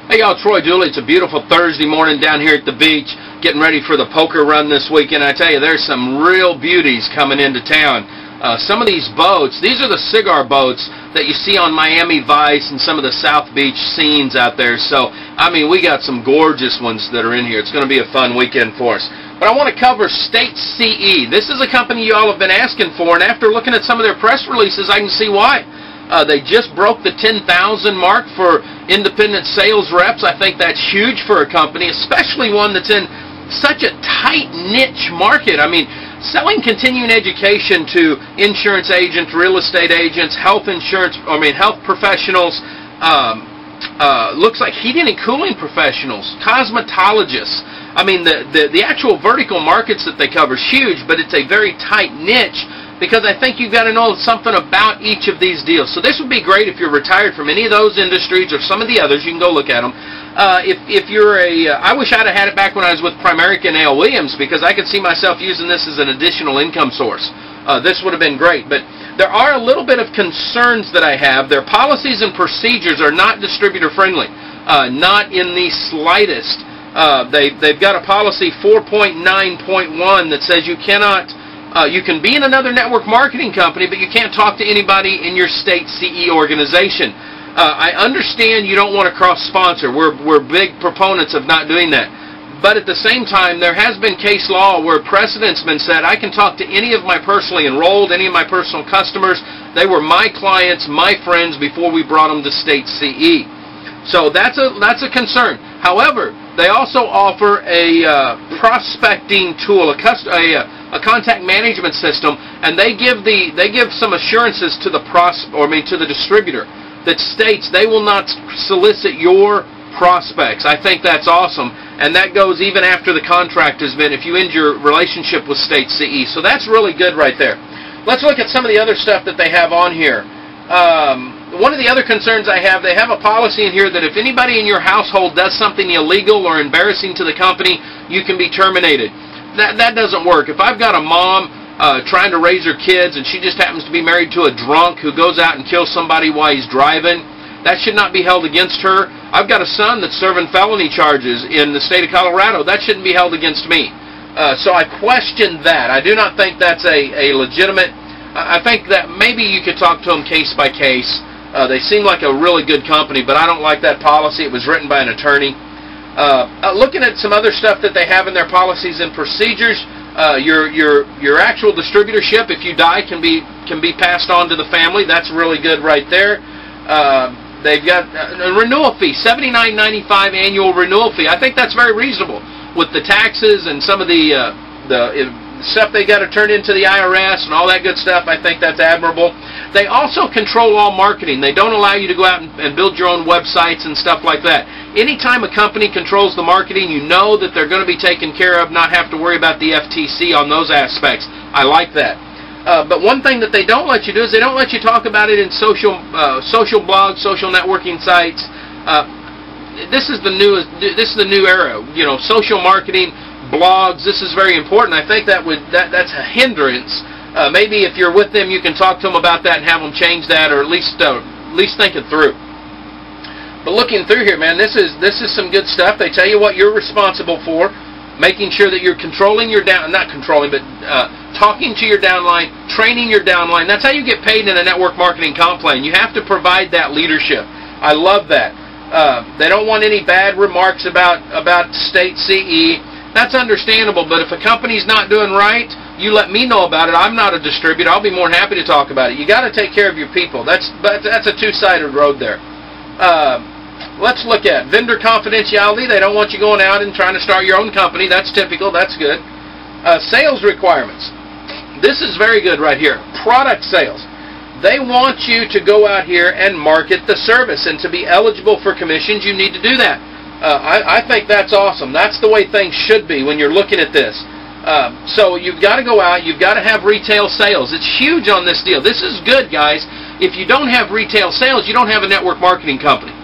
Hey y'all, Troy Dooley. It's a beautiful Thursday morning down here at the beach, getting ready for the poker run this weekend. I tell you, there's some real beauties coming into town. Some of these boats, these are the cigar boats that you see on Miami Vice and some of the South Beach scenes out there. So, I mean, we got some gorgeous ones that are in here. It's going to be a fun weekend for us. But I want to cover State CE. This is a company you all have been asking for, and after looking at some of their press releases, I can see why. They just broke the 10,000 mark for independent sales reps. I think that's huge for a company, especially one that's in such a tight niche market. I mean, selling continuing education to insurance agents, real estate agents, health professionals, looks like heating and cooling professionals, cosmetologists. I mean, the actual vertical markets that they cover is huge, but it's a very tight niche, because I think you've got to know something about each of these deals. So this would be great if you're retired from any of those industries or some of the others. You can go look at them. If you're I wish I'd have had it back when I was with Primerica and A.L. Williams, because I could see myself using this as an additional income source. This would have been great. But there are a little bit of concerns that I have. Their policies and procedures are not distributor friendly, not in the slightest. They've got a policy 4.9.1 that says you cannot. You can be in another network marketing company, but you can't talk to anybody in your state CE organization. I understand you don't want to cross-sponsor. We're big proponents of not doing that. But at the same time, there has been case law where precedent's been set. I can talk to any of my personally enrolled, any of my personal customers. They were my clients, my friends, before we brought them to state CE. So that's a concern. However, they also offer a prospecting tool, a contact management system, and they give some assurances to the distributor that states they will not solicit your prospects. I think that's awesome, and that goes even after the contract has been, if you end your relationship with state CE. So that's really good right there. Let's look at some of the other stuff that they have on here. One of the other concerns I have, they have a policy in here that if anybody in your household does something illegal or embarrassing to the company, you can be terminated. That doesn't work. If I've got a mom trying to raise her kids and she just happens to be married to a drunk who goes out and kills somebody while he's driving, that should not be held against her. I've got a son that's serving felony charges in the state of Colorado. That shouldn't be held against me. So I question that. I do not think that's a legitimate. I think that maybe you could talk to them case by case. They seem like a really good company, but I don't like that policy. It was written by an attorney. Looking at some other stuff that they have in their policies and procedures, your actual distributorship, if you die, can be passed on to the family. That's really good right there. They've got a renewal fee, $79.95 annual renewal fee. I think that's very reasonable with the taxes and some of the stuff they got to turn into the IRS and all that good stuff. I think that's admirable. They also control all marketing. They don't allow you to go out and build your own websites and stuff like that. Anytime a company controls the marketing, you know that they're going to be taken care of, not have to worry about the FTC on those aspects. I like that. But one thing that they don't let you do is they don't let you talk about it in social blogs, social networking sites. This is the new era. You know, social marketing, blogs. This is very important. I think that's a hindrance. Maybe if you're with them, you can talk to them about that and have them change that, or at least think it through. But looking through here, man, this is some good stuff. They tell you what you're responsible for, making sure that you're controlling your talking to your downline, training your downline. That's how you get paid in a network marketing comp plan. You have to provide that leadership. I love that. They don't want any bad remarks about state CE. That's understandable, but if a company's not doing right, you let me know about it. I'm not a distributor. I'll be more than happy to talk about it. You got to take care of your people. That's a two-sided road there. Let's look at vendor confidentiality. They don't want you going out and trying to start your own company. That's typical. That's good. Sales requirements. This is very good right here. Product sales. They want you to go out here and market the service, and to be eligible for commissions, you need to do that. I think that's awesome. That's the way things should be when you're looking at this. So you've got to go out. You've got to have retail sales. It's huge on this deal. This is good, guys. If you don't have retail sales, you don't have a network marketing company.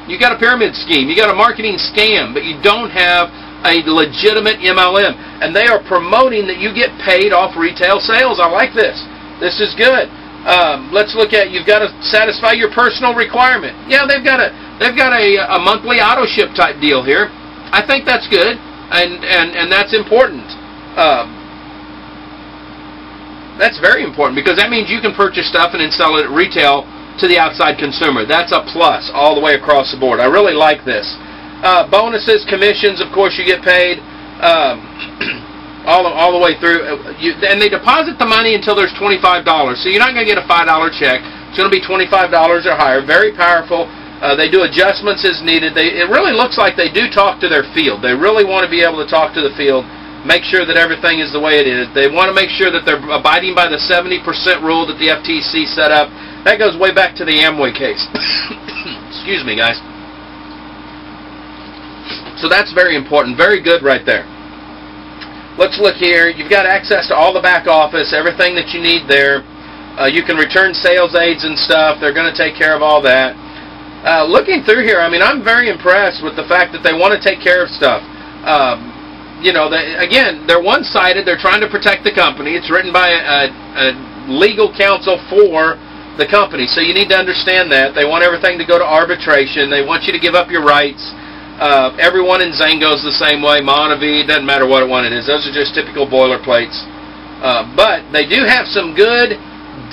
You got a pyramid scheme. You got a marketing scam, but you don't have a legitimate MLM. And they are promoting that you get paid off retail sales. I like this. This is good. Let's look at, you've got to satisfy your personal requirement. Yeah, they've got They've got a monthly auto ship type deal here. I think that's good, and that's important. That's very important, because that means you can purchase stuff and then sell it at retail to the outside consumer. That's a plus all the way across the board. I really like this. Bonuses, commissions, of course, you get paid all the way through. And they deposit the money until there's $25. So you're not going to get a $5 check. It's going to be $25 or higher. Very powerful. They do adjustments as needed. It really looks like they do talk to their field. They really want to be able to talk to the field, make sure that everything is the way it is. They want to make sure that they're abiding by the 70% rule that the FTC set up. That goes way back to the Amway case. Excuse me, guys. So that's very important. Very good right there. Let's look here. You've got access to all the back office, everything that you need there. You can return sales aids and stuff. They're going to take care of all that. Looking through here, I mean, I'm very impressed with the fact that they want to take care of stuff. You know, again, they're one-sided. They're trying to protect the company. It's written by a legal counsel for the company, so you need to understand that. They want everything to go to arbitration. They want you to give up your rights. Everyone in Zango's the same way. Monavie, doesn't matter what one it is. Those are just typical boilerplates. But they do have some good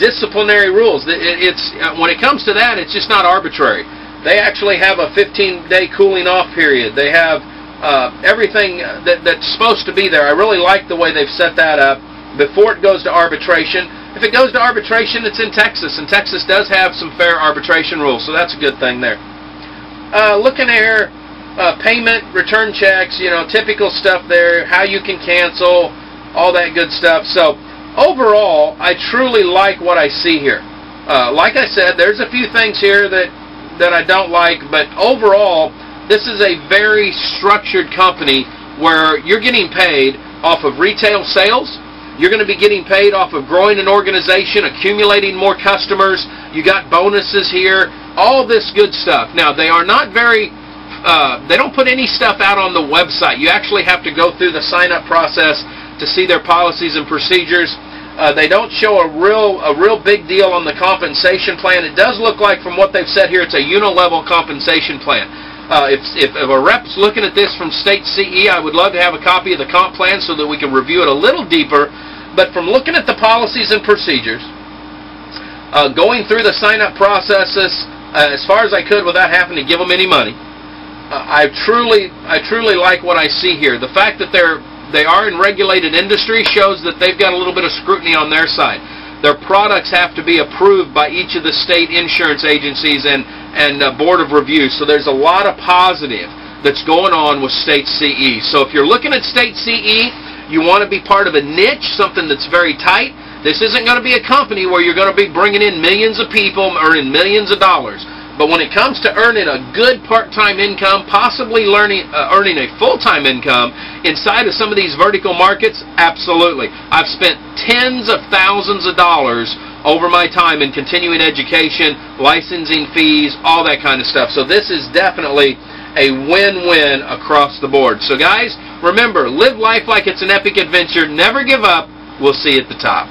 disciplinary rules. When it comes to that, it's just not arbitrary. They actually have a 15-day cooling off period. They have everything that's supposed to be there. I really like the way they've set that up before it goes to arbitration. If it goes to arbitration, it's in Texas, and Texas does have some fair arbitration rules, so that's a good thing there. Looking here, payment, return checks, you know, typical stuff there, how you can cancel, all that good stuff. So overall, I truly like what I see here. Like I said, there's a few things here that I don't like, but overall, this is a very structured company where you're getting paid off of retail sales. You're going to be getting paid off of growing an organization, accumulating more customers. You got bonuses here, all this good stuff. Now, they are not very, they don't put any stuff out on the website. You actually have to go through the sign-up process to see their policies and procedures. They don't show a real big deal on the compensation plan. It does look like, from what they've said here, it's a unilevel compensation plan. If a rep's looking at this from State CE, I would love to have a copy of the comp plan so that we can review it a little deeper. But from looking at the policies and procedures, going through the sign-up processes as far as I could without having to give them any money, I truly like what I see here. The fact that they are in regulated industry shows that they've got a little bit of scrutiny on their side. Their products have to be approved by each of the state insurance agencies and Board of Review. So there's a lot of positive that's going on with State CE. So if you're looking at State CE, you want to be part of a niche, something that's very tight. This isn't going to be a company where you're going to be bringing in millions of people, earning millions of dollars. But when it comes to earning a good part-time income, possibly earning a full-time income inside of some of these vertical markets, absolutely. I've spent tens of thousands of dollars over my time in continuing education, licensing fees, all that kind of stuff. So this is definitely a win-win across the board. So guys, remember, live life like it's an epic adventure. Never give up. We'll see you at the top.